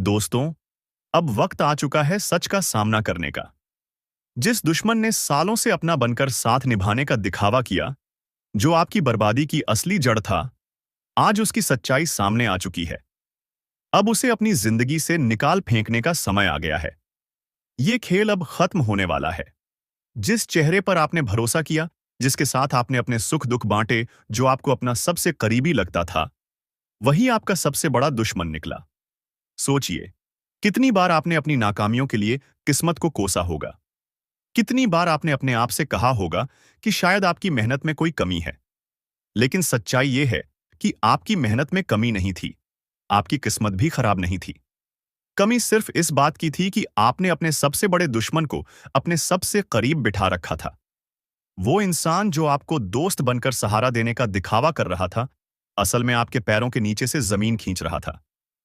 दोस्तों, अब वक्त आ चुका है सच का सामना करने का। जिस दुश्मन ने सालों से अपना बनकर साथ निभाने का दिखावा किया, जो आपकी बर्बादी की असली जड़ था, आज उसकी सच्चाई सामने आ चुकी है। अब उसे अपनी जिंदगी से निकाल फेंकने का समय आ गया है। ये खेल अब खत्म होने वाला है। जिस चेहरे पर आपने भरोसा किया, जिसके साथ आपने अपने सुख दुख बांटे, जो आपको अपना सबसे करीबी लगता था, वही आपका सबसे बड़ा दुश्मन निकला। सोचिए, कितनी बार आपने अपनी नाकामियों के लिए किस्मत को कोसा होगा। कितनी बार आपने अपने आप से कहा होगा कि शायद आपकी मेहनत में कोई कमी है। लेकिन सच्चाई यह है कि आपकी मेहनत में कमी नहीं थी, आपकी किस्मत भी खराब नहीं थी। कमी सिर्फ इस बात की थी कि आपने अपने सबसे बड़े दुश्मन को अपने सबसे करीब बिठा रखा था। वो इंसान जो आपको दोस्त बनकर सहारा देने का दिखावा कर रहा था, असल में आपके पैरों के नीचे से जमीन खींच रहा था।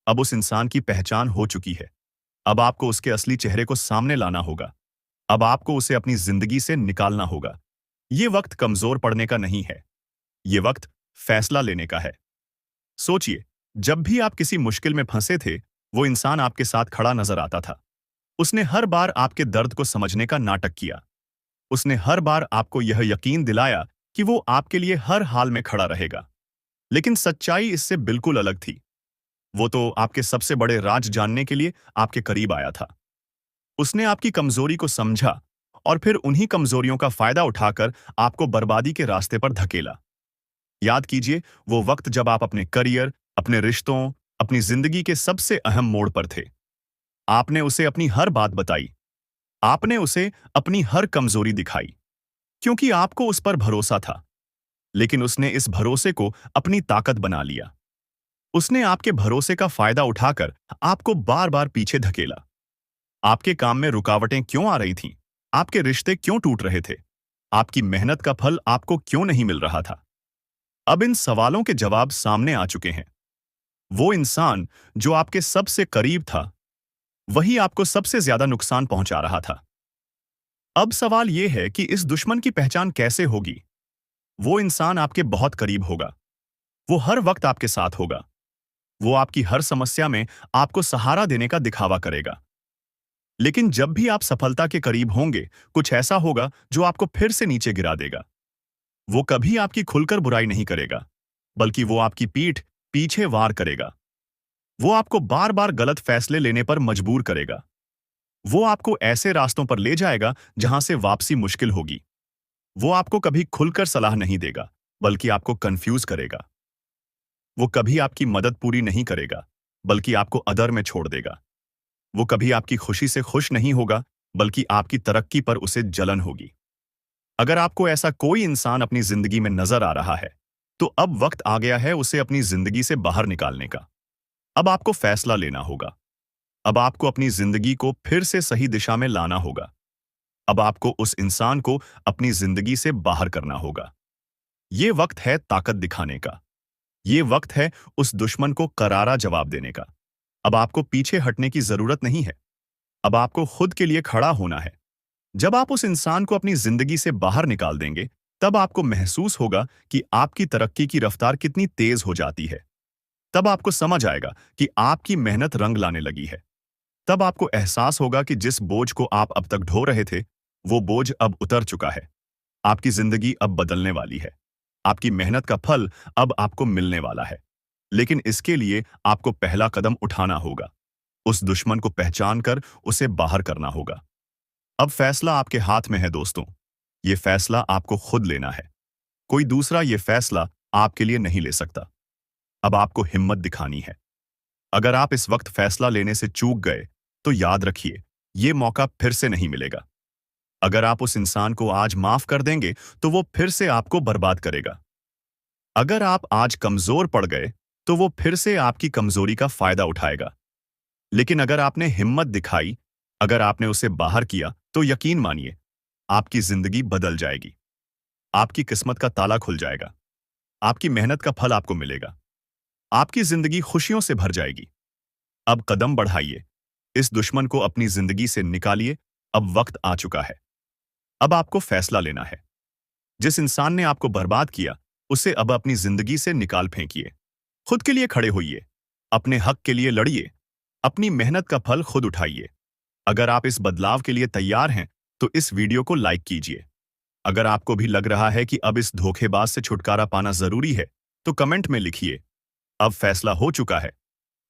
अब उस इंसान की पहचान हो चुकी है। अब आपको उसके असली चेहरे को सामने लाना होगा। अब आपको उसे अपनी जिंदगी से निकालना होगा। ये वक्त कमजोर पड़ने का नहीं है। ये वक्त फैसला लेने का है। सोचिए, जब भी आप किसी मुश्किल में फंसे थे, वो इंसान आपके साथ खड़ा नजर आता था। उसने हर बार आपके दर्द को समझने का नाटक किया। उसने हर बार आपको यह यकीन दिलाया कि वो आपके लिए हर हाल में खड़ा रहेगा। लेकिन सच्चाई इससे बिल्कुल अलग थी। वो तो आपके सबसे बड़े राज जानने के लिए आपके करीब आया था। उसने आपकी कमजोरी को समझा और फिर उन्हीं कमजोरियों का फायदा उठाकर आपको बर्बादी के रास्ते पर धकेला। याद कीजिए वो वक्त जब आप अपने करियर, अपने रिश्तों, अपनी जिंदगी के सबसे अहम मोड़ पर थे। आपने उसे अपनी हर बात बताई। आपने उसे अपनी हर कमजोरी दिखाई, क्योंकि आपको उस पर भरोसा था। लेकिन उसने इस भरोसे को अपनी ताकत बना लिया। उसने आपके भरोसे का फायदा उठाकर आपको बार बार पीछे धकेला। आपके काम में रुकावटें क्यों आ रही थीं? आपके रिश्ते क्यों टूट रहे थे? आपकी मेहनत का फल आपको क्यों नहीं मिल रहा था? अब इन सवालों के जवाब सामने आ चुके हैं। वो इंसान जो आपके सबसे करीब था, वही आपको सबसे ज्यादा नुकसान पहुंचा रहा था। अब सवाल यह है कि इस दुश्मन की पहचान कैसे होगी? वो इंसान आपके बहुत करीब होगा। वो हर वक्त आपके साथ होगा। वो आपकी हर समस्या में आपको सहारा देने का दिखावा करेगा। लेकिन जब भी आप सफलता के करीब होंगे, कुछ ऐसा होगा जो आपको फिर से नीचे गिरा देगा। वो कभी आपकी खुलकर बुराई नहीं करेगा, बल्कि वो आपकी पीठ पीछे वार करेगा। वो आपको बार बार गलत फैसले लेने पर मजबूर करेगा। वो आपको ऐसे रास्तों पर ले जाएगा जहां से वापसी मुश्किल होगी। वो आपको कभी खुलकर सलाह नहीं देगा, बल्कि आपको कंफ्यूज करेगा। वो कभी आपकी मदद पूरी नहीं करेगा, बल्कि आपको अदर में छोड़ देगा। वो कभी आपकी खुशी से खुश नहीं होगा, बल्कि आपकी तरक्की पर उसे जलन होगी। अगर आपको ऐसा कोई इंसान अपनी जिंदगी में नजर आ रहा है, तो अब वक्त आ गया है उसे अपनी जिंदगी से बाहर निकालने का। अब आपको फैसला लेना होगा। अब आपको अपनी जिंदगी को फिर से सही दिशा में लाना होगा। अब आपको उस इंसान को अपनी जिंदगी से बाहर करना होगा। ये वक्त है ताकत दिखाने का। ये वक्त है उस दुश्मन को करारा जवाब देने का। अब आपको पीछे हटने की जरूरत नहीं है। अब आपको खुद के लिए खड़ा होना है। जब आप उस इंसान को अपनी जिंदगी से बाहर निकाल देंगे, तब आपको महसूस होगा कि आपकी तरक्की की रफ्तार कितनी तेज हो जाती है। तब आपको समझ आएगा कि आपकी मेहनत रंग लाने लगी है। तब आपको एहसास होगा कि जिस बोझ को आप अब तक ढो रहे थे, वो बोझ अब उतर चुका है। आपकी जिंदगी अब बदलने वाली है। आपकी मेहनत का फल अब आपको मिलने वाला है। लेकिन इसके लिए आपको पहला कदम उठाना होगा। उस दुश्मन को पहचान कर उसे बाहर करना होगा। अब फैसला आपके हाथ में है दोस्तों। ये फैसला आपको खुद लेना है। कोई दूसरा ये फैसला आपके लिए नहीं ले सकता। अब आपको हिम्मत दिखानी है। अगर आप इस वक्त फैसला लेने से चूक गए, तो याद रखिए, ये मौका फिर से नहीं मिलेगा। अगर आप उस इंसान को आज माफ कर देंगे, तो वो फिर से आपको बर्बाद करेगा। अगर आप आज कमजोर पड़ गए, तो वो फिर से आपकी कमजोरी का फायदा उठाएगा। लेकिन अगर आपने हिम्मत दिखाई, अगर आपने उसे बाहर किया, तो यकीन मानिए, आपकी जिंदगी बदल जाएगी। आपकी किस्मत का ताला खुल जाएगा। आपकी मेहनत का फल आपको मिलेगा। आपकी जिंदगी खुशियों से भर जाएगी। अब कदम बढ़ाइए। इस दुश्मन को अपनी जिंदगी से निकालिए। अब वक्त आ चुका है। अब आपको फैसला लेना है। जिस इंसान ने आपको बर्बाद किया, उसे अब अपनी जिंदगी से निकाल फेंकिए। खुद के लिए खड़े होइए। अपने हक के लिए लड़िए। अपनी मेहनत का फल खुद उठाइए। अगर आप इस बदलाव के लिए तैयार हैं, तो इस वीडियो को लाइक कीजिए। अगर आपको भी लग रहा है कि अब इस धोखेबाज से छुटकारा पाना जरूरी है, तो कमेंट में लिखिए, अब फैसला हो चुका है।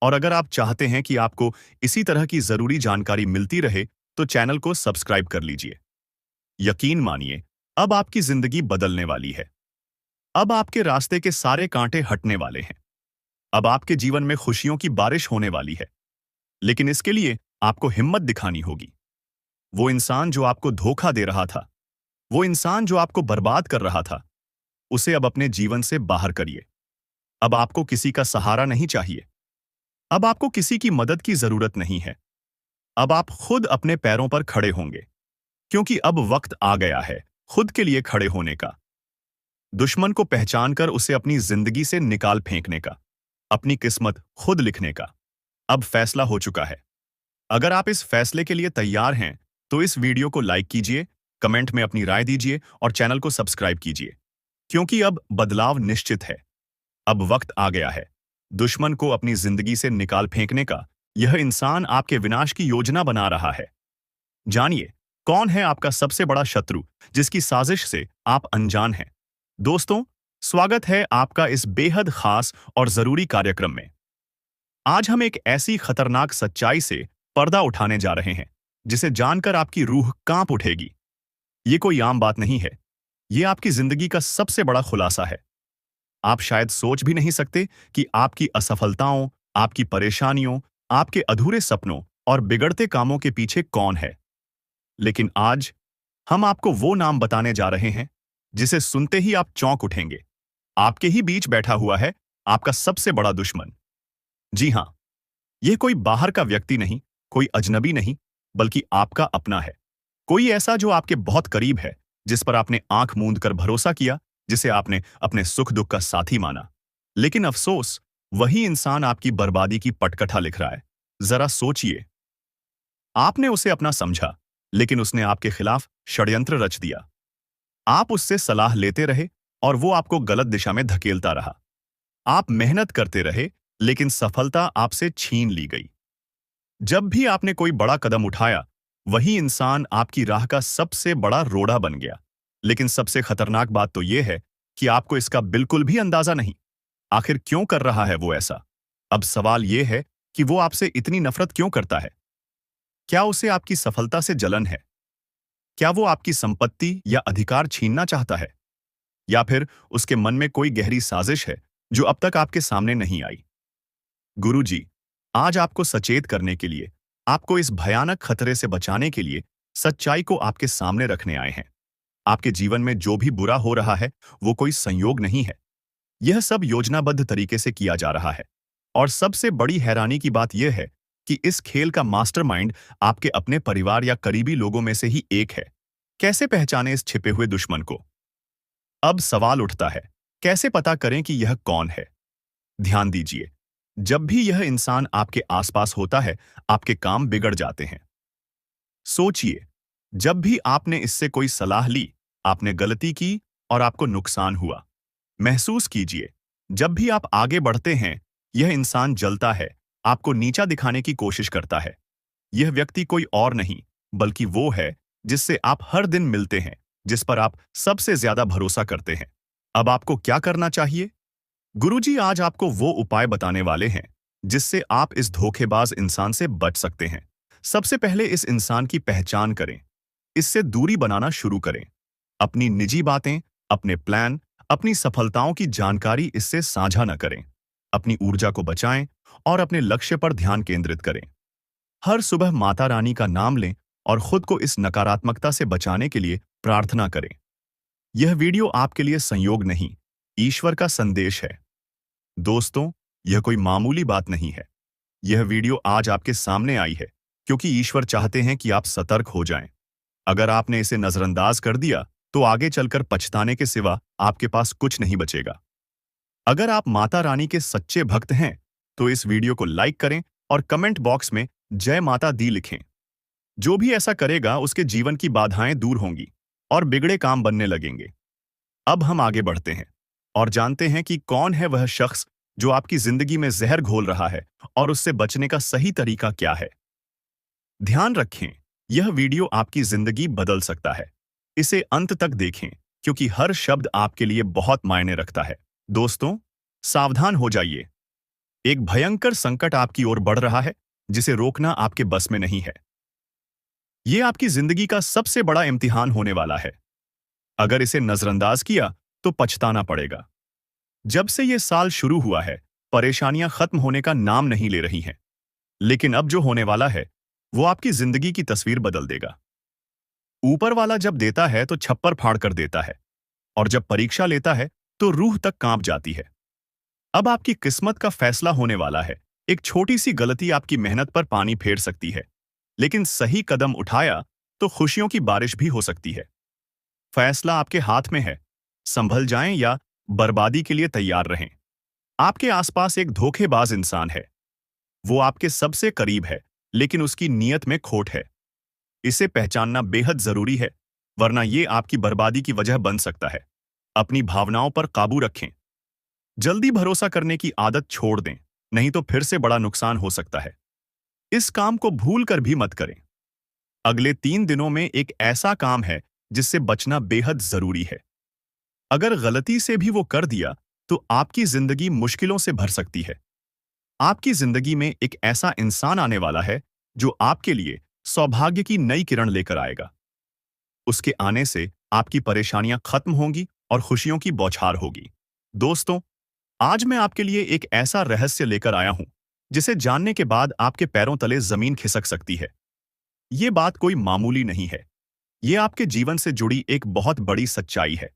और अगर आप चाहते हैं कि आपको इसी तरह की जरूरी जानकारी मिलती रहे, तो चैनल को सब्सक्राइब कर लीजिए। यकीन मानिए, अब आपकी जिंदगी बदलने वाली है। अब आपके रास्ते के सारे कांटे हटने वाले हैं। अब आपके जीवन में खुशियों की बारिश होने वाली है। लेकिन इसके लिए आपको हिम्मत दिखानी होगी। वो इंसान जो आपको धोखा दे रहा था, वो इंसान जो आपको बर्बाद कर रहा था, उसे अब अपने जीवन से बाहर करिए। अब आपको किसी का सहारा नहीं चाहिए। अब आपको किसी की मदद की जरूरत नहीं है। अब आप खुद अपने पैरों पर खड़े होंगे, क्योंकि अब वक्त आ गया है खुद के लिए खड़े होने का। दुश्मन को पहचानकर उसे अपनी जिंदगी से निकाल फेंकने का, अपनी किस्मत खुद लिखने का। अब फैसला हो चुका है। अगर आप इस फैसले के लिए तैयार हैं, तो इस वीडियो को लाइक कीजिए, कमेंट में अपनी राय दीजिए और चैनल को सब्सक्राइब कीजिए, क्योंकि अब बदलाव निश्चित है। अब वक्त आ गया है दुश्मन को अपनी जिंदगी से निकाल फेंकने का। यह इंसान आपके विनाश की योजना बना रहा है। जानिए, कौन है आपका सबसे बड़ा शत्रु, जिसकी साजिश से आप अनजान हैं। दोस्तों, स्वागत है आपका इस बेहद खास और जरूरी कार्यक्रम में। आज हम एक ऐसी खतरनाक सच्चाई से पर्दा उठाने जा रहे हैं, जिसे जानकर आपकी रूह कांप उठेगी। ये कोई आम बात नहीं है। ये आपकी जिंदगी का सबसे बड़ा खुलासा है। आप शायद सोच भी नहीं सकते कि आपकी असफलताओं, आपकी परेशानियों, आपके अधूरे सपनों और बिगड़ते कामों के पीछे कौन है। लेकिन आज हम आपको वो नाम बताने जा रहे हैं, जिसे सुनते ही आप चौंक उठेंगे। आपके ही बीच बैठा हुआ है आपका सबसे बड़ा दुश्मन। जी हां, यह कोई बाहर का व्यक्ति नहीं, कोई अजनबी नहीं, बल्कि आपका अपना है। कोई ऐसा जो आपके बहुत करीब है, जिस पर आपने आंख मूंद कर भरोसा किया, जिसे आपने अपने सुख दुख का साथी माना। लेकिन अफसोस, वही इंसान आपकी बर्बादी की पटकथा लिख रहा है। जरा सोचिए, आपने उसे अपना समझा, लेकिन उसने आपके खिलाफ षड्यंत्र रच दिया। आप उससे सलाह लेते रहे और वो आपको गलत दिशा में धकेलता रहा। आप मेहनत करते रहे, लेकिन सफलता आपसे छीन ली गई। जब भी आपने कोई बड़ा कदम उठाया, वही इंसान आपकी राह का सबसे बड़ा रोड़ा बन गया। लेकिन सबसे खतरनाक बात तो यह है कि आपको इसका बिल्कुल भी अंदाजा नहीं। आखिर क्यों कर रहा है वो ऐसा? अब सवाल यह है कि वो आपसे इतनी नफरत क्यों करता है? क्या उसे आपकी सफलता से जलन है? क्या वो आपकी संपत्ति या अधिकार छीनना चाहता है? या फिर उसके मन में कोई गहरी साजिश है जो अब तक आपके सामने नहीं आई? गुरुजी, आज आपको सचेत करने के लिए, आपको इस भयानक खतरे से बचाने के लिए सच्चाई को आपके सामने रखने आए हैं। आपके जीवन में जो भी बुरा हो रहा है, वो कोई संयोग नहीं है। यह सब योजनाबद्ध तरीके से किया जा रहा है। और सबसे बड़ी हैरानी की बात यह है कि इस खेल का मास्टरमाइंड आपके अपने परिवार या करीबी लोगों में से ही एक है। कैसे पहचाने इस छिपे हुए दुश्मन को? अब सवाल उठता है, कैसे पता करें कि यह कौन है? ध्यान दीजिए, जब भी यह इंसान आपके आसपास होता है, आपके काम बिगड़ जाते हैं। सोचिए, जब भी आपने इससे कोई सलाह ली, आपने गलती की और आपको नुकसान हुआ। महसूस कीजिए, जब भी आप आगे बढ़ते हैं, यह इंसान जलता है, आपको नीचा दिखाने की कोशिश करता है। यह व्यक्ति कोई और नहीं, बल्कि वो है जिससे आप हर दिन मिलते हैं, जिस पर आप सबसे ज्यादा भरोसा करते हैं। अब आपको क्या करना चाहिए? गुरुजी आज आपको वो उपाय बताने वाले हैं, जिससे आप इस धोखेबाज इंसान से बच सकते हैं। सबसे पहले इस इंसान की पहचान करें। इससे दूरी बनाना शुरू करें। अपनी निजी बातें, अपने प्लान, अपनी सफलताओं की जानकारी इससे साझा न करें। अपनी ऊर्जा को बचाएं और अपने लक्ष्य पर ध्यान केंद्रित करें। हर सुबह माता रानी का नाम लें और खुद को इस नकारात्मकता से बचाने के लिए प्रार्थना करें। यह वीडियो आपके लिए संयोग नहीं, ईश्वर का संदेश है। दोस्तों, यह कोई मामूली बात नहीं है। यह वीडियो आज आपके सामने आई है क्योंकि ईश्वर चाहते हैं कि आप सतर्क हो जाएं। अगर आपने इसे नजरअंदाज कर दिया, तो आगे चलकर पछताने के सिवा आपके पास कुछ नहीं बचेगा। अगर आप माता रानी के सच्चे भक्त हैं, तो इस वीडियो को लाइक करें और कमेंट बॉक्स में जय माता दी लिखें। जो भी ऐसा करेगा, उसके जीवन की बाधाएं दूर होंगी और बिगड़े काम बनने लगेंगे। अब हम आगे बढ़ते हैं और जानते हैं कि कौन है वह शख्स जो आपकी जिंदगी में जहर घोल रहा है और उससे बचने का सही तरीका क्या है। ध्यान रखें, यह वीडियो आपकी जिंदगी बदल सकता है। इसे अंत तक देखें, क्योंकि हर शब्द आपके लिए बहुत मायने रखता है। दोस्तों, सावधान हो जाइए। एक भयंकर संकट आपकी ओर बढ़ रहा है, जिसे रोकना आपके बस में नहीं है। यह आपकी जिंदगी का सबसे बड़ा इम्तिहान होने वाला है। अगर इसे नजरअंदाज किया तो पछताना पड़ेगा। जब से यह साल शुरू हुआ है, परेशानियां खत्म होने का नाम नहीं ले रही हैं। लेकिन अब जो होने वाला है, वो आपकी जिंदगी की तस्वीर बदल देगा। ऊपर वाला जब देता है तो छप्पर फाड़ कर देता है, और जब परीक्षा लेता है तो रूह तक कांप जाती है। अब आपकी किस्मत का फैसला होने वाला है। एक छोटी सी गलती आपकी मेहनत पर पानी फेर सकती है, लेकिन सही कदम उठाया तो खुशियों की बारिश भी हो सकती है। फैसला आपके हाथ में है। संभल जाएं या बर्बादी के लिए तैयार रहें। आपके आसपास एक धोखेबाज इंसान है। वो आपके सबसे करीब है, लेकिन उसकी नीयत में खोट है। इसे पहचानना बेहद जरूरी है, वरना ये आपकी बर्बादी की वजह बन सकता है। अपनी भावनाओं पर काबू रखें। जल्दी भरोसा करने की आदत छोड़ दें, नहीं तो फिर से बड़ा नुकसान हो सकता है। इस काम को भूल कर भी मत करें। अगले 3 दिनों में एक ऐसा काम है जिससे बचना बेहद जरूरी है। अगर गलती से भी वो कर दिया तो आपकी जिंदगी मुश्किलों से भर सकती है। आपकी जिंदगी में एक ऐसा इंसान आने वाला है जो आपके लिए सौभाग्य की नई किरण लेकर आएगा। उसके आने से आपकी परेशानियां खत्म होंगी और खुशियों की बौछार होगी। दोस्तों, आज मैं आपके लिए एक ऐसा रहस्य लेकर आया हूं जिसे जानने के बाद आपके पैरों तले जमीन खिसक सकती है। ये बात कोई मामूली नहीं है। ये आपके जीवन से जुड़ी एक बहुत बड़ी सच्चाई है।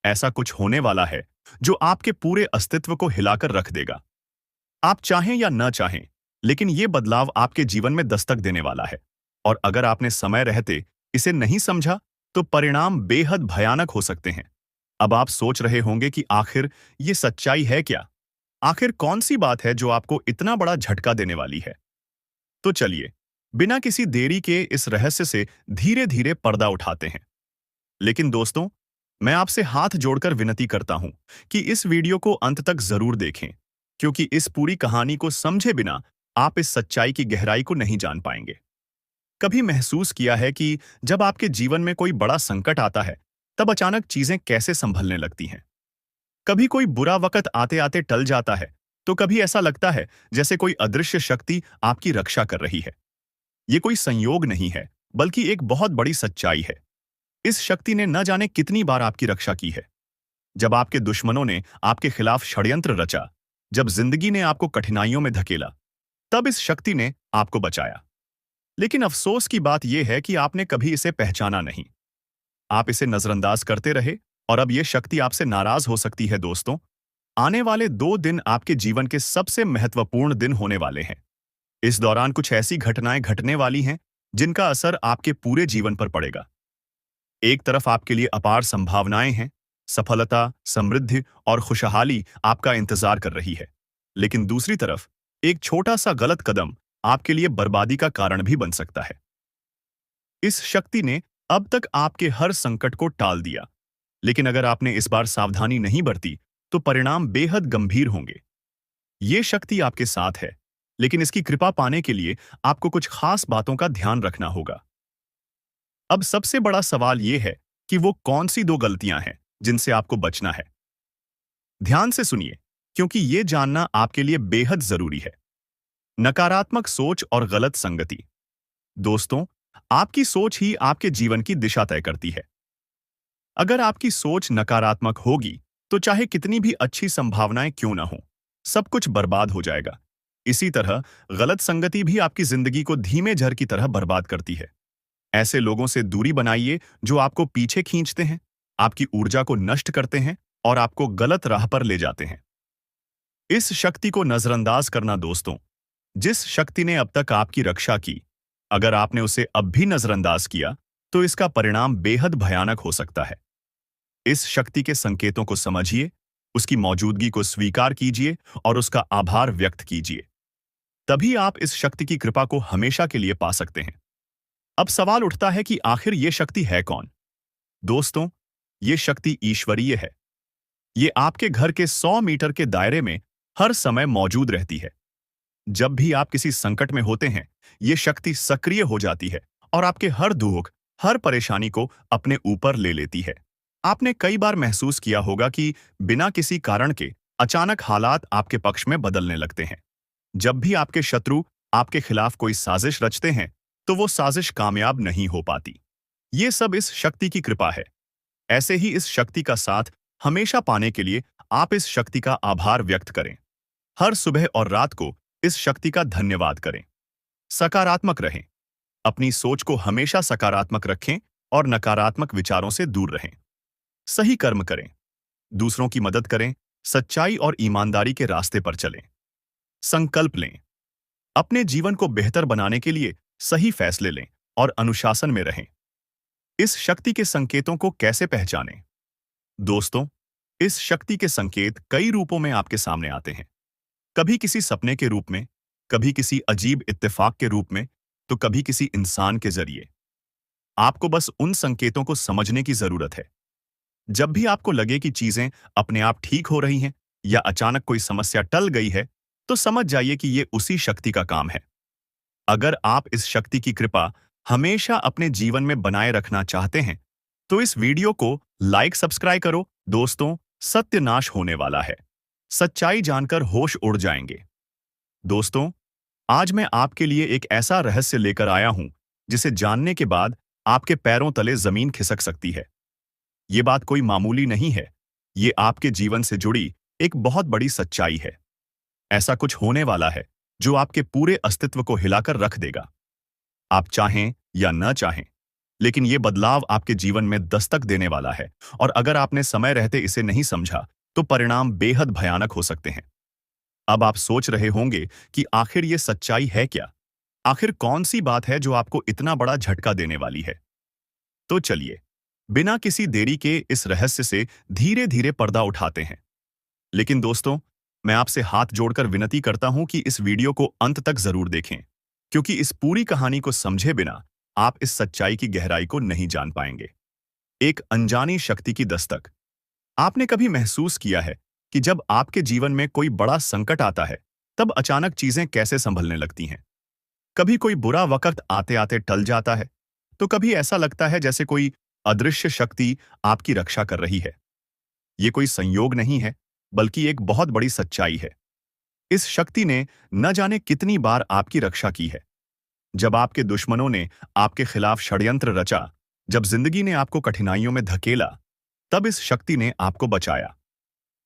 ऐसा कुछ होने वाला है जो आपके पूरे अस्तित्व को हिलाकर रख देगा। आप चाहें या न चाहें, लेकिन ये बदलाव आपके जीवन में दस्तक देने वाला है। और अगर आपने समय रहते इसे नहीं समझा, तो परिणाम बेहद भयानक हो सकते हैं। अब आप सोच रहे होंगे कि आखिर ये सच्चाई है क्या? आखिर कौन सी बात है जो आपको इतना बड़ा झटका देने वाली है? तो चलिए, बिना किसी देरी के इस रहस्य से धीरे धीरे पर्दा उठाते हैं। लेकिन दोस्तों, मैं आपसे हाथ जोड़कर विनती करता हूं कि इस वीडियो को अंत तक जरूर देखें, क्योंकि इस पूरी कहानी को समझे बिना आप इस सच्चाई की गहराई को नहीं जान पाएंगे। कभी महसूस किया है कि जब आपके जीवन में कोई बड़ा संकट आता है, तब अचानक चीजें कैसे संभलने लगती हैं? कभी कोई बुरा वक्त आते आते टल जाता है, तो कभी ऐसा लगता है जैसे कोई अदृश्य शक्ति आपकी रक्षा कर रही है। ये कोई संयोग नहीं है, बल्कि एक बहुत बड़ी सच्चाई है। इस शक्ति ने न जाने कितनी बार आपकी रक्षा की है। जब आपके दुश्मनों ने आपके खिलाफ षड्यंत्र रचा, जब जिंदगी ने आपको कठिनाइयों में धकेला, तब इस शक्ति ने आपको बचाया। लेकिन अफसोस की बात यह है कि आपने कभी इसे पहचाना नहीं। आप इसे नजरअंदाज करते रहे, और अब यह शक्ति आपसे नाराज हो सकती है। दोस्तों, आने वाले 2 दिन आपके जीवन के सबसे महत्वपूर्ण दिन होने वाले हैं। इस दौरान कुछ ऐसी घटनाएं घटने वाली हैं जिनका असर आपके पूरे जीवन पर पड़ेगा। एक तरफ आपके लिए अपार संभावनाएं हैं, सफलता, समृद्धि और खुशहाली आपका इंतजार कर रही है। लेकिन दूसरी तरफ एक छोटा सा गलत कदम आपके लिए बर्बादी का कारण भी बन सकता है। इस शक्ति ने अब तक आपके हर संकट को टाल दिया, लेकिन अगर आपने इस बार सावधानी नहीं बरती, तो परिणाम बेहद गंभीर होंगे। ये शक्ति आपके साथ है, लेकिन इसकी कृपा पाने के लिए आपको कुछ खास बातों का ध्यान रखना होगा। अब सबसे बड़ा सवाल यह है कि वो कौन सी 2 गलतियां हैं जिनसे आपको बचना है। ध्यान से सुनिए, क्योंकि ये जानना आपके लिए बेहद जरूरी है। नकारात्मक सोच और गलत संगति। दोस्तों, आपकी सोच ही आपके जीवन की दिशा तय करती है। अगर आपकी सोच नकारात्मक होगी, तो चाहे कितनी भी अच्छी संभावनाएं क्यों ना हो, सब कुछ बर्बाद हो जाएगा। इसी तरह गलत संगति भी आपकी जिंदगी को धीमे झर की तरह बर्बाद करती है। ऐसे लोगों से दूरी बनाइए जो आपको पीछे खींचते हैं, आपकी ऊर्जा को नष्ट करते हैं और आपको गलत राह पर ले जाते हैं। इस शक्ति को नजरअंदाज करना। दोस्तों, जिस शक्ति ने अब तक आपकी रक्षा की, अगर आपने उसे अब भी नजरअंदाज किया, तो इसका परिणाम बेहद भयानक हो सकता है। इस शक्ति के संकेतों को समझिए, उसकी मौजूदगी को स्वीकार कीजिए और उसका आभार व्यक्त कीजिए। तभी आप इस शक्ति की कृपा को हमेशा के लिए पा सकते हैं। अब सवाल उठता है कि आखिर ये शक्ति है कौन? दोस्तों, ये शक्ति ईश्वरीय है। ये आपके घर के 100 मीटर के दायरे में हर समय मौजूद रहती है। जब भी आप किसी संकट में होते हैं, ये शक्ति सक्रिय हो जाती है और आपके हर दुख, हर परेशानी को अपने ऊपर ले लेती है। आपने कई बार महसूस किया होगा कि बिना किसी कारण के अचानक हालात आपके पक्ष में बदलने लगते हैं। जब भी आपके शत्रु आपके खिलाफ कोई साजिश रचते हैं, तो वो साजिश कामयाब नहीं हो पाती। ये सब इस शक्ति की कृपा है। ऐसे ही इस शक्ति का साथ हमेशा पाने के लिए आप इस शक्ति का आभार व्यक्त करें। हर सुबह और रात को इस शक्ति का धन्यवाद करें। सकारात्मक रहें। अपनी सोच को हमेशा सकारात्मक रखें और नकारात्मक विचारों से दूर रहें। सही कर्म करें। दूसरों की मदद करें। सच्चाई और ईमानदारी के रास्ते पर चलें। संकल्प लें। अपने जीवन को बेहतर बनाने के लिए सही फैसले लें और अनुशासन में रहें। इस शक्ति के संकेतों को कैसे पहचानें? दोस्तों, इस शक्ति के संकेत कई रूपों में आपके सामने आते हैं। कभी किसी सपने के रूप में, कभी किसी अजीब इत्तेफाक के रूप में, तो कभी किसी इंसान के जरिए। आपको बस उन संकेतों को समझने की जरूरत है। जब भी आपको लगे कि चीजें अपने आप ठीक हो रही हैं या अचानक कोई समस्या टल गई है, तो समझ जाइए कि ये उसी शक्ति का काम है। अगर आप इस शक्ति की कृपा हमेशा अपने जीवन में बनाए रखना चाहते हैं, तो इस वीडियो को लाइक सब्सक्राइब करो। दोस्तों, सत्यानाश होने वाला है। सच्चाई जानकर होश उड़ जाएंगे। दोस्तों, आज मैं आपके लिए एक ऐसा रहस्य लेकर आया हूं, जिसे जानने के बाद आपके पैरों तले जमीन खिसक सकती है। ये बात कोई मामूली नहीं है। ये आपके जीवन से जुड़ी एक बहुत बड़ी सच्चाई है। ऐसा कुछ होने वाला है जो आपके पूरे अस्तित्व को हिलाकर रख देगा। आप चाहें या न चाहें, लेकिन ये बदलाव आपके जीवन में दस्तक देने वाला है, और अगर आपने समय रहते इसे नहीं समझा, तो परिणाम बेहद भयानक हो सकते हैं। अब आप सोच रहे होंगे कि आखिर ये सच्चाई है क्या? आखिर कौन सी बात है जो आपको इतना बड़ा झटका देने वाली है? तो चलिए, बिना किसी देरी के इस रहस्य से धीरे-धीरे पर्दा उठाते हैं। लेकिन दोस्तों, मैं आपसे हाथ जोड़कर विनती करता हूं कि इस वीडियो को अंत तक जरूर देखें, क्योंकि इस पूरी कहानी को समझे बिना आप इस सच्चाई की गहराई को नहीं जान पाएंगे। एक अनजानी शक्ति की दस्तक। आपने कभी महसूस किया है कि जब आपके जीवन में कोई बड़ा संकट आता है, तब अचानक चीजें कैसे संभलने लगती हैं? कभी कोई बुरा वक्त आते-आते टल जाता है, तो कभी ऐसा लगता है जैसे कोई अदृश्य शक्ति आपकी रक्षा कर रही है। ये कोई संयोग नहीं है, बल्कि एक बहुत बड़ी सच्चाई है। इस शक्ति ने न जाने कितनी बार आपकी रक्षा की है। जब आपके दुश्मनों ने आपके खिलाफ षड्यंत्र रचा, जब जिंदगी ने आपको कठिनाइयों में धकेला, तब इस शक्ति ने आपको बचाया।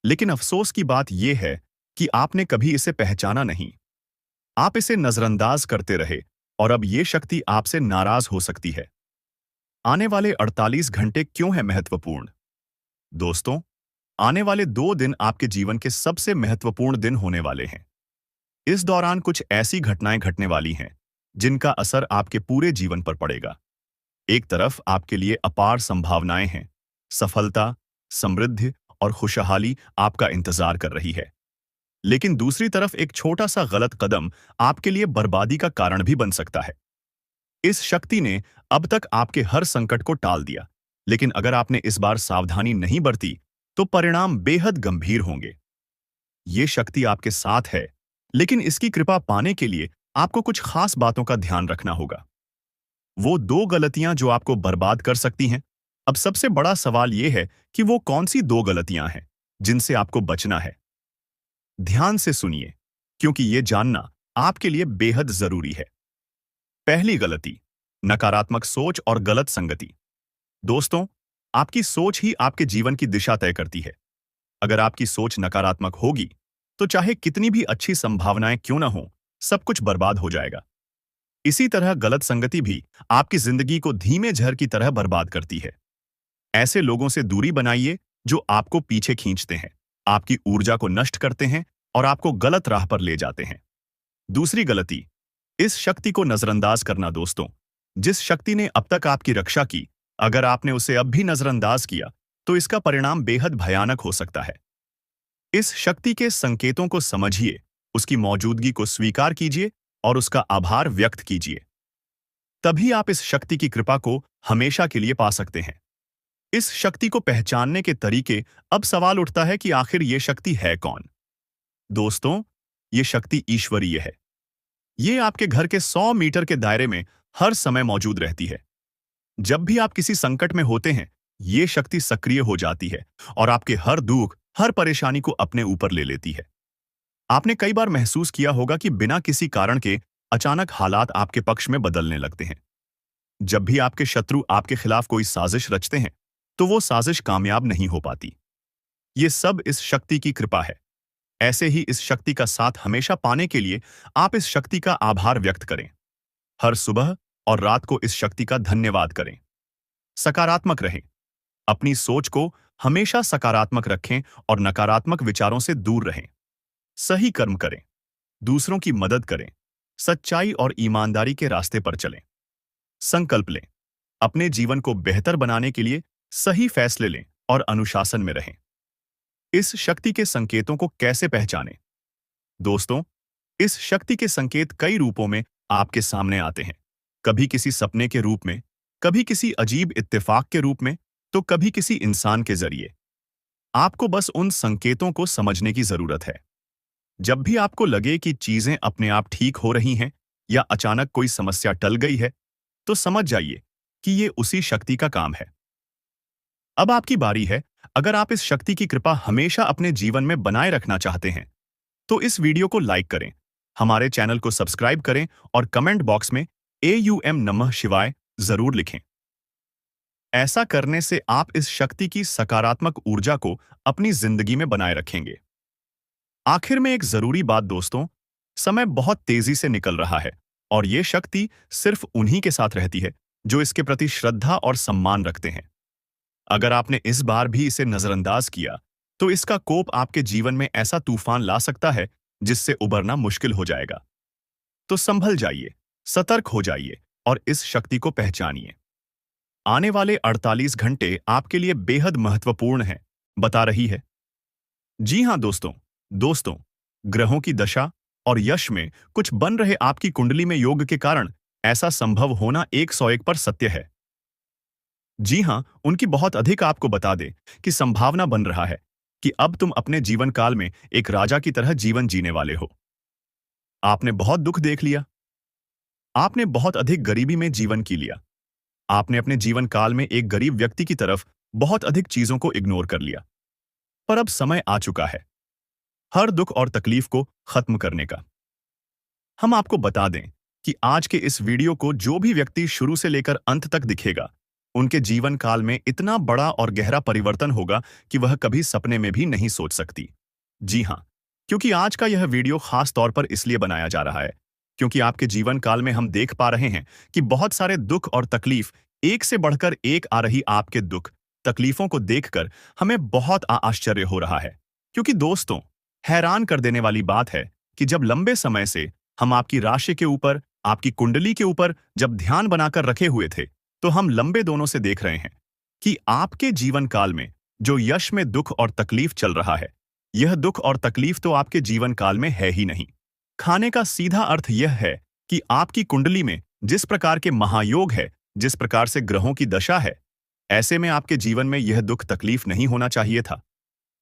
लेकिन अफसोस की बात यह है कि आपने कभी इसे पहचाना नहीं। आप इसे नजरअंदाज करते रहे, और अब ये शक्ति आपसे नाराज हो सकती है। आने वाले 48 घंटे क्यों है महत्वपूर्ण? दोस्तों, आने वाले 2 दिन आपके जीवन के सबसे महत्वपूर्ण दिन होने वाले हैं। इस दौरान कुछ ऐसी घटनाएं घटने वाली हैं जिनका असर आपके पूरे जीवन पर पड़ेगा। एक तरफ आपके लिए अपार संभावनाएं हैं। सफलता, समृद्धि और खुशहाली आपका इंतजार कर रही है। लेकिन दूसरी तरफ एक छोटा सा गलत कदम आपके लिए बर्बादी का कारण भी बन सकता है। इस शक्ति ने अब तक आपके हर संकट को टाल दिया, लेकिन अगर आपने इस बार सावधानी नहीं बरती, तो परिणाम बेहद गंभीर होंगे। ये शक्ति आपके साथ है, लेकिन इसकी कृपा पाने के लिए आपको कुछ खास बातों का ध्यान रखना होगा। वो 2 गलतियां जो आपको बर्बाद कर सकती हैं। अब सबसे बड़ा सवाल यह है कि वो कौन सी 2 गलतियां हैं जिनसे आपको बचना है। ध्यान से सुनिए, क्योंकि ये जानना आपके लिए बेहद जरूरी है। पहली गलती, नकारात्मक सोच और गलत संगति। दोस्तों, आपकी सोच ही आपके जीवन की दिशा तय करती है। अगर आपकी सोच नकारात्मक होगी, तो चाहे कितनी भी अच्छी संभावनाएं क्यों न हो, सब कुछ बर्बाद हो जाएगा। इसी तरह गलत संगति भी आपकी जिंदगी को धीमे जहर की तरह बर्बाद करती है। ऐसे लोगों से दूरी बनाइए जो आपको पीछे खींचते हैं, आपकी ऊर्जा को नष्ट करते हैं और आपको गलत राह पर ले जाते हैं। दूसरी गलती, इस शक्ति को नजरअंदाज करना। दोस्तों, जिस शक्ति ने अब तक आपकी रक्षा की, अगर आपने उसे अब भी नजरअंदाज किया, तो इसका परिणाम बेहद भयानक हो सकता है। इस शक्ति के संकेतों को समझिए, उसकी मौजूदगी को स्वीकार कीजिए और उसका आभार व्यक्त कीजिए। तभी आप इस शक्ति की कृपा को हमेशा के लिए पा सकते हैं। इस शक्ति को पहचानने के तरीके। अब सवाल उठता है कि आखिर ये शक्ति है कौन? दोस्तों, ये शक्ति ईश्वरीय है। ये आपके घर के 100 मीटर के दायरे में हर समय मौजूद रहती है। जब भी आप किसी संकट में होते हैं, ये शक्ति सक्रिय हो जाती है और आपके हर दुख, हर परेशानी को अपने ऊपर ले लेती है। आपने कई बार महसूस किया होगा कि बिना किसी कारण के अचानक हालात आपके पक्ष में बदलने लगते हैं। जब भी आपके शत्रु आपके खिलाफ कोई साजिश रचते हैं, तो वो साजिश कामयाब नहीं हो पाती। ये सब इस शक्ति की कृपा है। ऐसे ही इस शक्ति का साथ हमेशा पाने के लिए आप इस शक्ति का आभार व्यक्त करें। हर सुबह और रात को इस शक्ति का धन्यवाद करें। सकारात्मक रहें। अपनी सोच को हमेशा सकारात्मक रखें और नकारात्मक विचारों से दूर रहें। सही कर्म करें। दूसरों की मदद करें। सच्चाई और ईमानदारी के रास्ते पर चलें। संकल्प लें। अपने जीवन को बेहतर बनाने के लिए सही फैसले लें और अनुशासन में रहें। इस शक्ति के संकेतों को कैसे पहचानें? दोस्तों, इस शक्ति के संकेत कई रूपों में आपके सामने आते हैं। कभी किसी सपने के रूप में, कभी किसी अजीब इत्तेफाक के रूप में, तो कभी किसी इंसान के जरिए। आपको बस उन संकेतों को समझने की जरूरत है। जब भी आपको लगे कि चीजें अपने आप ठीक हो रही हैं या अचानक कोई समस्या टल गई है, तो समझ जाइए कि ये उसी शक्ति का काम है। अब आपकी बारी है। अगर आप इस शक्ति की कृपा हमेशा अपने जीवन में बनाए रखना चाहते हैं, तो इस वीडियो को लाइक करें, हमारे चैनल को सब्सक्राइब करें और कमेंट बॉक्स में AUM नमः शिवाय जरूर लिखें। ऐसा करने से आप इस शक्ति की सकारात्मक ऊर्जा को अपनी जिंदगी में बनाए रखेंगे। आखिर में एक जरूरी बात दोस्तों, समय बहुत तेजी से निकल रहा है और ये शक्ति सिर्फ उन्हीं के साथ रहती है जो इसके प्रति श्रद्धा और सम्मान रखते हैं। अगर आपने इस बार भी इसे नजरअंदाज किया, तो इसका कोप आपके जीवन में ऐसा तूफान ला सकता है जिससे उबरना मुश्किल हो जाएगा। तो संभल जाइए, सतर्क हो जाइए और इस शक्ति को पहचानिए। आने वाले 48 घंटे आपके लिए बेहद महत्वपूर्ण हैं, बता रही है। जी हां दोस्तों, ग्रहों की दशा और यश में कुछ बन रहे आपकी कुंडली में योग के कारण ऐसा संभव होना 101 पर सत्य है। जी हां, उनकी बहुत अधिक आपको बता दे कि संभावना बन रहा है कि अब तुम अपने जीवन काल में एक राजा की तरह जीवन जीने वाले हो। आपने बहुत दुख देख लिया। आपने बहुत अधिक गरीबी में जीवन की लिया। आपने अपने जीवन काल में एक गरीब व्यक्ति की तरफ बहुत अधिक चीजों को इग्नोर कर लिया। पर अब समय आ चुका है हर दुख और तकलीफ को खत्म करने का। हम आपको बता दें कि आज के इस वीडियो को जो भी व्यक्ति शुरू से लेकर अंत तक दिखेगा, उनके जीवन काल में इतना बड़ा और गहरा परिवर्तन होगा कि वह कभी सपने में भी नहीं सोच सकती। जी हां, क्योंकि आज का यह वीडियो खास तौर पर इसलिए बनाया जा रहा है क्योंकि आपके जीवन काल में हम देख पा रहे हैं कि बहुत सारे दुख और तकलीफ एक से बढ़कर एक आ रही। आपके दुख तकलीफों को देखकर हमें बहुत आश्चर्य हो रहा है, क्योंकि दोस्तों, हैरान कर देने वाली बात है कि जब लंबे समय से हम आपकी राशि के ऊपर, आपकी कुंडली के ऊपर जब ध्यान बनाकर रखे हुए थे, तो हम लंबे दोनों से देख रहे हैं कि आपके जीवन काल में जो यश में दुख और तकलीफ चल रहा है, यह दुख और तकलीफ तो आपके जीवन काल में है ही नहीं। खाने का सीधा अर्थ यह है कि आपकी कुंडली में जिस प्रकार के महायोग है, जिस प्रकार से ग्रहों की दशा है, ऐसे में आपके जीवन में यह दुख तकलीफ नहीं होना चाहिए था।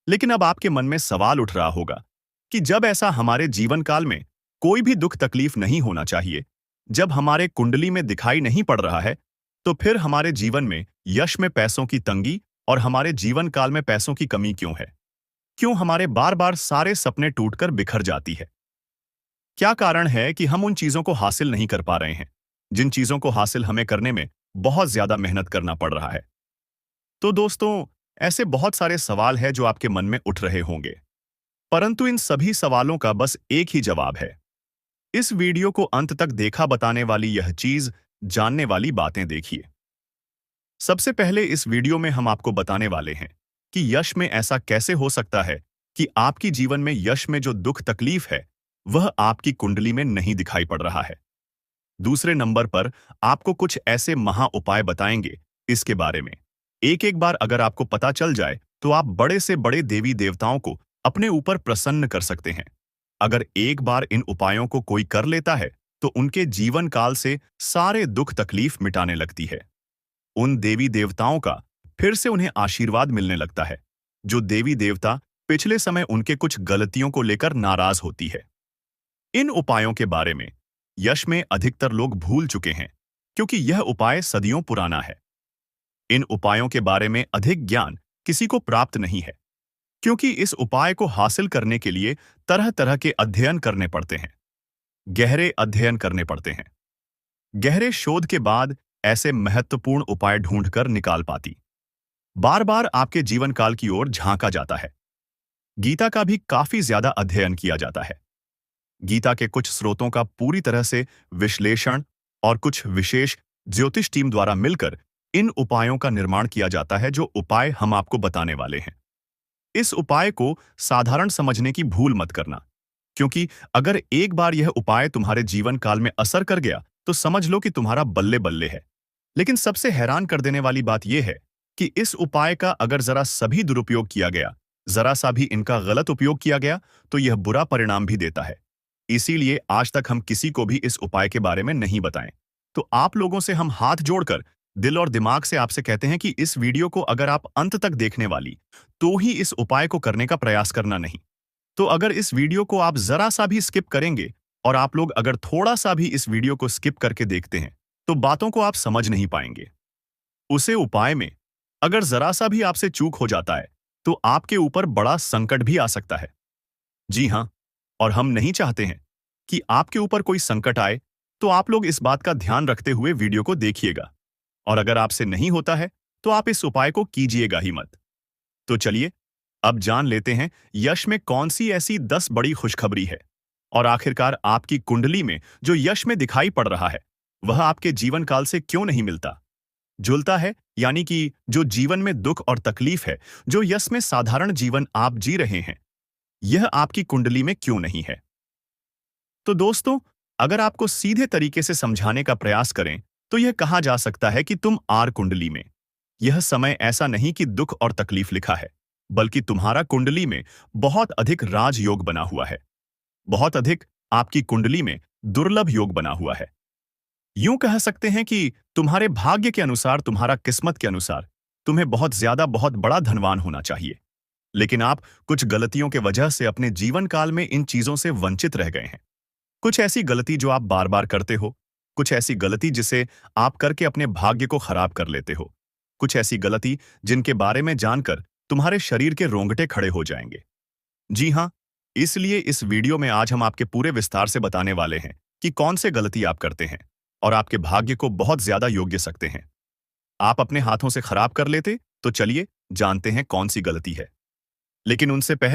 लेकिन अब आपके मन में सवाल उठ रहा होगा कि जब ऐसा हमारे जीवन काल में कोई भी दुख तकलीफ नहीं होना चाहिए, जब हमारे कुंडली में दिखाई नहीं पड़ रहा है, तो फिर हमारे जीवन में यश में पैसों की तंगी और हमारे जीवन काल में पैसों की कमी क्यों है? क्यों हमारे बार बार सारे सपने टूटकर बिखर जाती है? क्या कारण है कि हम उन चीजों को हासिल नहीं कर पा रहे हैं जिन चीजों को हासिल हमें करने में बहुत ज्यादा मेहनत करना पड़ रहा है? तो दोस्तों, ऐसे बहुत सारे सवाल हैं जो आपके मन में उठ रहे होंगे, परंतु इन सभी सवालों का बस एक ही जवाब है। इस वीडियो को अंत तक देखा बताने वाली यह चीज, जानने वाली बातें देखिए। सबसे पहले इस वीडियो में हम आपको बताने वाले हैं कि यश में ऐसा कैसे हो सकता है कि आपकी जीवन में यश में जो दुख तकलीफ है, वह आपकी कुंडली में नहीं दिखाई पड़ रहा है। दूसरे नंबर पर आपको कुछ ऐसे महा उपाय बताएंगे इसके बारे में। एक एक बार अगर आपको पता चल जाए, तो आप बड़े से बड़े देवी देवताओं को अपने ऊपर प्रसन्न कर सकते हैं। अगर एक बार इन उपायों को कोई कर लेता है, तो उनके जीवन काल से सारे दुख तकलीफ मिटाने लगती है। उन देवी देवताओं का फिर से उन्हें आशीर्वाद मिलने लगता है। जो देवी देवता पिछले समय उनके कुछ गलतियों को लेकर नाराज होती है। इन उपायों के बारे में यश में अधिकतर लोग भूल चुके हैं, क्योंकि यह उपाय सदियों पुराना है। इन उपायों के बारे में अधिक ज्ञान किसी को प्राप्त नहीं है, क्योंकि इस उपाय को हासिल करने के लिए तरह तरह के अध्ययन करने पड़ते हैं, गहरे अध्ययन करने पड़ते हैं। गहरे शोध के बाद ऐसे महत्वपूर्ण उपाय ढूंढकर निकाल पाती। बार बार आपके जीवन काल की ओर झांका जाता है। गीता का भी काफी ज्यादा अध्ययन किया जाता है। गीता के कुछ स्रोतों का पूरी तरह से विश्लेषण और कुछ विशेष ज्योतिष टीम द्वारा मिलकर इन उपायों का निर्माण किया जाता है, जो उपाय हम आपको बताने वाले हैं। इस उपाय को साधारण समझने की भूल मत करना, क्योंकि अगर एक बार यह उपाय तुम्हारे जीवन काल में असर कर गया तो समझ लो कि तुम्हारा बल्ले बल्ले है। लेकिन सबसे हैरान कर देने वाली बात यह है कि इस उपाय का अगर जरा सभी दुरुपयोग किया गया, जरा सा भी इनका गलत उपयोग किया गया, तो यह बुरा परिणाम भी देता है। इसीलिए आज तक हम किसी को भी इस उपाय के बारे में नहीं बताएं। तो आप लोगों से हम हाथ जोड़कर दिल और दिमाग से आपसे कहते हैं कि इस वीडियो को अगर आप अंत तक देखने वाली तो ही इस उपाय को करने का प्रयास करना नहीं। तो अगर इस वीडियो को आप जरा सा भी स्किप करेंगे और आप लोग अगर थोड़ा सा भी इस वीडियो को स्किप करके देखते हैं तो बातों को आप समझ नहीं पाएंगे। उसे उपाय में अगर जरा सा भी आपसे चूक हो जाता है तो आपके ऊपर बड़ा संकट भी आ सकता है। जी हां, और हम नहीं चाहते हैं कि आपके ऊपर कोई संकट आए, तो आप लोग इस बात का ध्यान रखते हुए वीडियो को देखिएगा। और अगर आपसे नहीं होता है तो आप इस उपाय को कीजिएगा ही मत। तो चलिए अब जान लेते हैं यश में कौन सी ऐसी 10 बड़ी खुशखबरी है, और आखिरकार आपकी कुंडली में जो यश में दिखाई पड़ रहा है वह आपके जीवन काल से क्यों नहीं मिलता जुलता है, यानी कि जो जीवन में दुख और तकलीफ है, जो यश में साधारण जीवन आप जी रहे हैं, यह आपकी कुंडली में क्यों नहीं है। तो दोस्तों, अगर आपको सीधे तरीके से समझाने का प्रयास करें तो यह कहा जा सकता है कि तुम आर कुंडली में यह समय ऐसा नहीं कि दुख और तकलीफ लिखा है, बल्कि तुम्हारा कुंडली में बहुत अधिक राजयोग बना हुआ है। बहुत अधिक आपकी कुंडली में दुर्लभ योग बना हुआ है। यूं कह सकते हैं कि तुम्हारे भाग्य के अनुसार, तुम्हारा किस्मत के अनुसार तुम्हें बहुत ज्यादा, बहुत बड़ा धनवान होना चाहिए। लेकिन आप कुछ गलतियों के वजह से अपने जीवन काल में इन चीजों से वंचित रह गए हैं। कुछ ऐसी गलती जो आप बार बार करते हो, कुछ ऐसी गलती जिसे आप करके अपने भाग्य को खराब कर लेते हो, कुछ ऐसी गलती जिनके बारे में जानकर तुम्हारे शरीर के रोंगटे खड़े हो जाएंगे। जी हां, इसलिए इस वीडियो में आज हम आपके पूरे विस्तार से बताने वाले हैं कि कौन से गलती आप करते हैं और आपके भाग्य को बहुत ज्यादा योग्य सकते हैं। आप अपने हाथों से खराब कर लेते, तो चलिए जानते हैं कौन सी गलती है। लेकिन उनसे पहले